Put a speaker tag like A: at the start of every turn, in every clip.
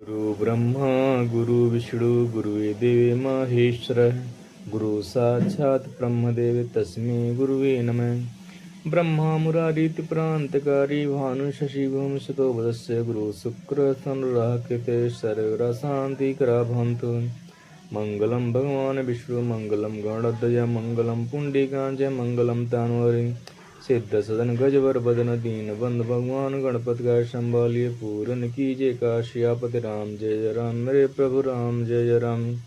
A: गुरु ब्रह्मा गुरु विष्णु गुरुदेव महेश्वर गुरु साक्षात् ब्रह्मदेव तस्मै गुरुवे नमः। ब्रह्मा मुरारीतिप्रान्तकारी भानु शशिभूम सुतो वदस्य गुरु शुक्र शनुराकृते सर्वशान्तिकरा भवन्तु। मंगलम भगवान विष्णु मंगलम गणोदय मंगलम पुंडिकांच मंगलम तान्वरी सिद्ध सदन गजवर बदन दीन बंद भगवान गणपति का संभालिए पूरन कीजिए काशियापति राम जय राम मेरे प्रभु राम जय राम।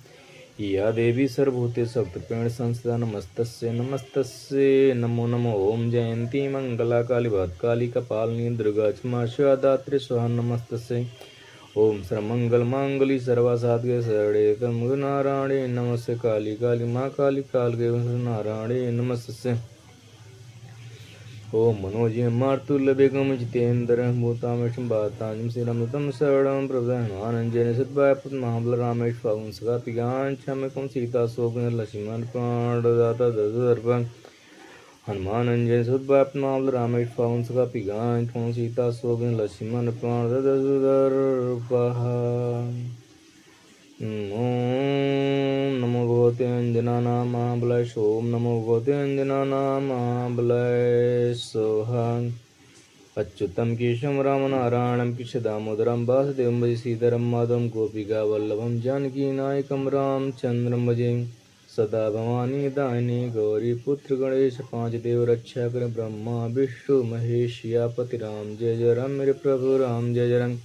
A: या देवी सर्वभूते सप्तपेण संस्था नमस्तस्य नमस्तस्य नमो नमो ओम जयंती मंगला काली भद्रकाली कपालिनी दुर्गा क्षमा शिवा दात्री स्वाहा नमस्तस्य ओम सर्वमंगल मांगली सर्वासाधके शरणे त्र्यंबके नारायणे नमस्ते काली काली माँ काली कालके नारायणे नमस्ते ओम मनोजय मार्तुल्य बेगम जितेन्द्र भूतामेशं बातांजं श्रीरमृतं शरणं प्रभुधनमानंजन सद्भाय महाबल रामेश फागुंसका पिगांछमेकं सीता शोभन लक्ष्मण प्राणदाता दशदर्पण हनुमानंजन सद्भाय महाबल रामेश फागुंसका पिगांछमेकं सीता शोभन लक्ष्मण प्राणदाता दशदर्पः। ओम नमो भगवते अंजनानां महाबलाय ओम नमो भगवते अंजनानां महाबलाय स्वाहा। अच्युतं केशवं रामनारायणं कृष्ण दामोदरं वासुदेवं भजे श्रीधरं माधवं गोपिका वल्लभं जानकीनायकं रामचन्द्रं भजे सदा भवानी दायिनी गौरी पुत्र गणेश पांच देव रक्षा कर ब्रह्मा विष्णु महेश यापति राम जय जय राम मेरे प्रभु राम जय जय राम।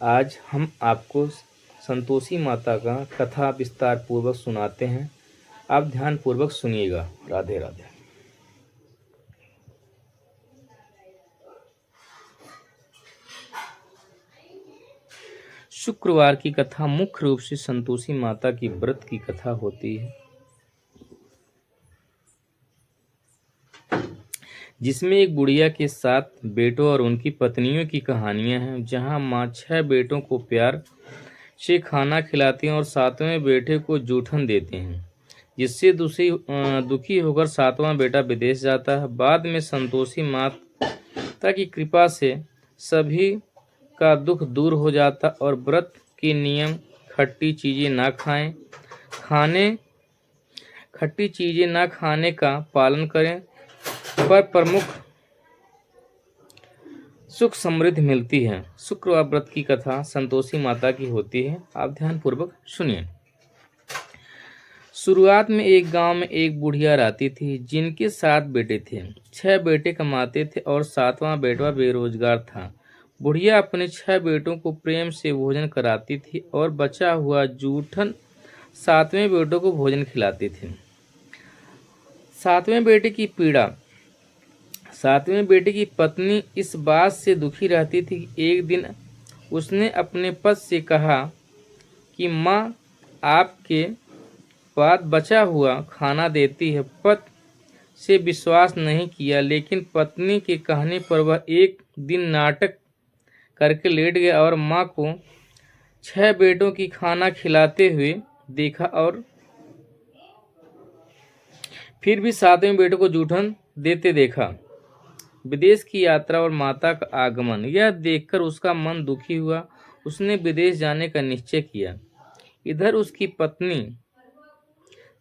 A: आज हम आपको संतोषी माता का कथा विस्तार पूर्वक सुनाते हैं। आप ध्यान पूर्वक सुनिएगा। राधे राधे। शुक्रवार की कथा मुख्य रूप से संतोषी माता की व्रत की कथा होती है, जिसमें एक बुढ़िया के 7 बेटों और उनकी पत्नियों की कहानियां हैं। जहां माँ 6 बेटों को प्यार से खाना खिलाते हैं और 7वें बेटे को जूठन देते हैं, जिससे दुखी होकर 7वां बेटा विदेश जाता है। बाद में संतोषी माता की कृपा से सभी का दुख दूर हो जाता और व्रत के नियम खट्टी चीजें ना खाने का पालन करें, पर प्रमुख सुख समृद्धि मिलती है। शुक्रवार व्रत की कथा संतोषी माता की होती है। आप ध्यान पूर्वक सुनिए। शुरुआत में एक गांव में एक बुढ़िया रहती थी, जिनके 7 बेटे थे। 6 बेटे कमाते थे और 7वां बेटवा बेरोजगार था। बुढ़िया अपने 6 बेटों को प्रेम से भोजन कराती थी और बचा हुआ जूठन 7वें बेटों को भोजन खिलाती थी। 7वें बेटे की पत्नी इस बात से दुखी रहती थी कि एक दिन उसने अपने पति से कहा कि माँ आपके बाद बचा हुआ खाना देती है। पति से विश्वास नहीं किया, लेकिन पत्नी के कहने पर वह एक दिन नाटक करके लेट गया और माँ को 6 बेटों की खाना खिलाते हुए देखा और फिर भी 7वें बेटे को जूठन देते देखा। विदेश की यात्रा और माता का आगमन, यह देखकर उसका मन दुखी हुआ। उसने विदेश जाने का निश्चय किया। इधर उसकी पत्नी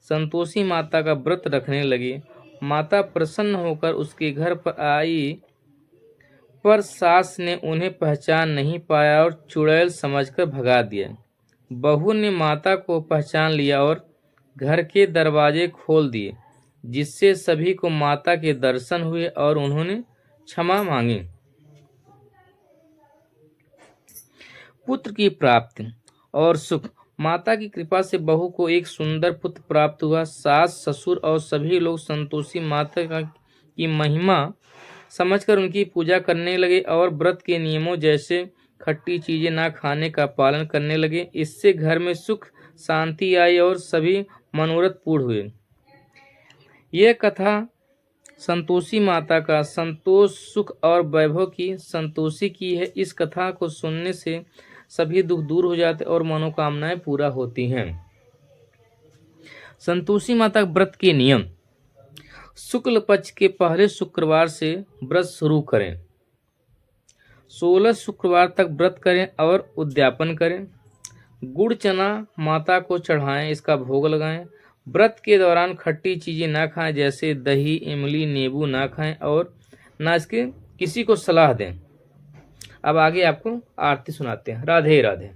A: संतोषी माता का व्रत रखने लगी। माता प्रसन्न होकर उसके घर पर आई, पर सास ने उन्हें पहचान नहीं पाया और चुड़ैल समझकर भगा दिया। बहू ने माता को पहचान लिया और घर के दरवाजे खोल दिए, जिससे सभी को माता के दर्शन हुए और उन्होंने क्षमा मांगी। पुत्र की प्राप्ति और सुख। माता की कृपा से बहू को एक सुंदर पुत्र प्राप्त हुआ। सास ससुर और सभी लोग संतोषी माता की महिमा समझकर उनकी पूजा करने लगे और व्रत के नियमों जैसे खट्टी चीजें ना खाने का पालन करने लगे। इससे घर में सुख शांति आई और सभी मनोरथ पूर्ण हुए। यह कथा संतोषी माता का संतोष सुख और वैभव की संतोषी की है। इस कथा को सुनने से सभी दुख दूर हो जाते और मनोकामनाएं पूरा होती हैं। संतोषी माता व्रत के नियम। शुक्ल पक्ष के पहले शुक्रवार से व्रत शुरू करें। 16 शुक्रवार तक व्रत करें और उद्यापन करें। गुड़ चना माता को चढ़ाएं, इसका भोग लगाएं। व्रत के दौरान खट्टी चीजें ना खाएं, जैसे दही, इमली, नींबू ना खाएं और ना इसके किसी को सलाह दें। अब आगे आपको आरती सुनाते हैं। राधे राधे।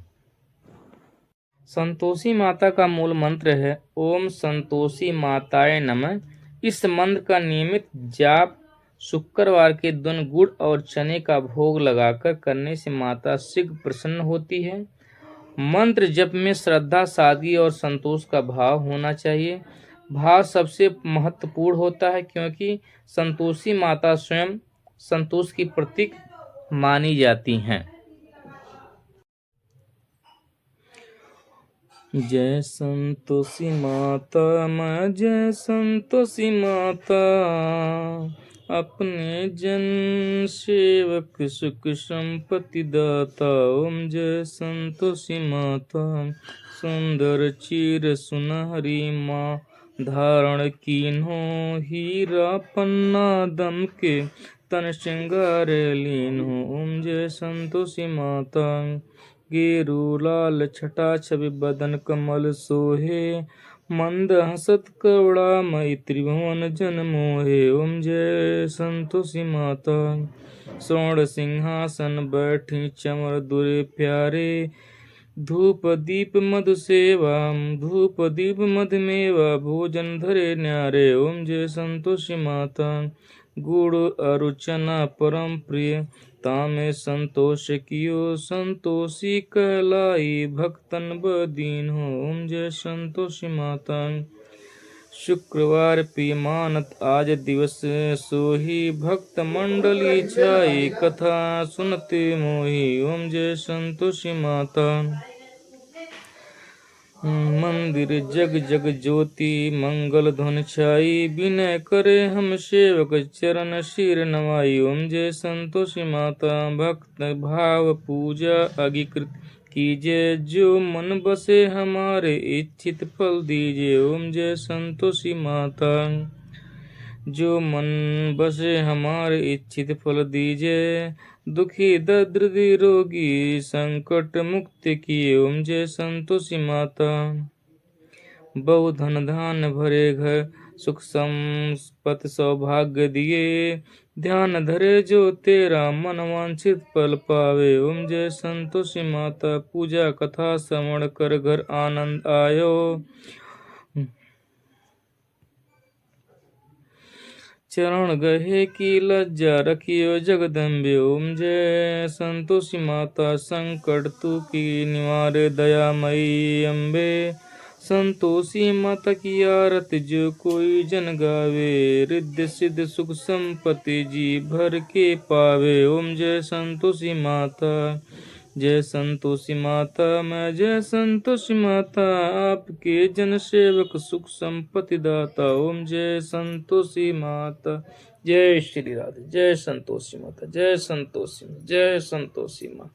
A: संतोषी माता का मूल मंत्र है ओम संतोषी माताए नमः। इस मंत्र का नियमित जाप शुक्रवार के दिन गुड़ और चने का भोग लगाकर करने से माता शीघ्र प्रसन्न होती है। मंत्र जप में श्रद्धा, सादगी और संतोष का भाव होना चाहिए। भाव सबसे महत्वपूर्ण होता है क्योंकि संतोषी माता स्वयं संतोष की प्रतीक मानी जाती हैं। जय संतोषी माता, मैं जय संतोषी माता, अपने जन सेवक सुख संपत्ति दाता। ओम जय संतोषी माता, सुंदर चीर सुनहरी माँ, धारण कीन्हो हीरा पन्ना, दम के तन श्रृंगार लीन हो। ओम जय संतोषी माता, गेरू लाल छटा छवि बदन कमल सोहे, मंद हसत कवड़ा मई त्रिभुवन जन मोहे। ओम जय संतोषी माता, स्वर्ण सिंहासन बैठी चमर दुरे प्यारे, धूप दीप मधु सेवा, धूप दीप मधुमेवा, भोजन धरे न्यारे। ओम जय संतोषी माता, गुड़ अरु चना परम प्रिय, तामे संतोष कियो संतोषी कहलाई, भक्तन बदीन हो। ओम जय संतोषी माता, शुक्रवार प्रिय मानत आज दिवस सोही, भक्त मंडली छाई कथा सुनते मोही। ओम जय संतोषी माता, मंदिर जग जग ज्योति मंगल ध्वन छाई, विनय करे हम सेवक चरण शीर नवाई। ओम जय संतोषी माता, भक्त भाव पूजा अंगीकृत कीजिए, जो मन बसे हमारे इच्छित फल दीजिए। ओम जय संतोषी माता, जो मन बसे हमारे इच्छित फल दीजिए, दुखी दरिद्र रोगी संकट मुक्ति किए। ओम जय संतोषी माता, बहु धन धान भरे घर, सुख संपत्ति सौभाग्य दिए, ध्यान धरे जो तेरा मन वांछित फल पावे। ओम जय संतोषी माता, पूजा कथा श्रवण कर घर आनंद आयो, चरण गहे की लज्जा रखियो जगदम्बे। ओम जय संतोषी माता, संकट तू की निवारे दयामयी अम्बे, संतोषी माता की आरती जो कोई जन गावे, रिद्धि सिद्ध सुख संपत्ति जी भर के पावे। ओम जय संतोषी माता, जय संतोषी माता, मैं जय संतोषी माता, आपके जन सेवक सुख संपत्ति दाता। ओम जय संतोषी माता, जय श्री राधे। जय संतोषी माता, जय संतोषी, जय संतोषी माँ।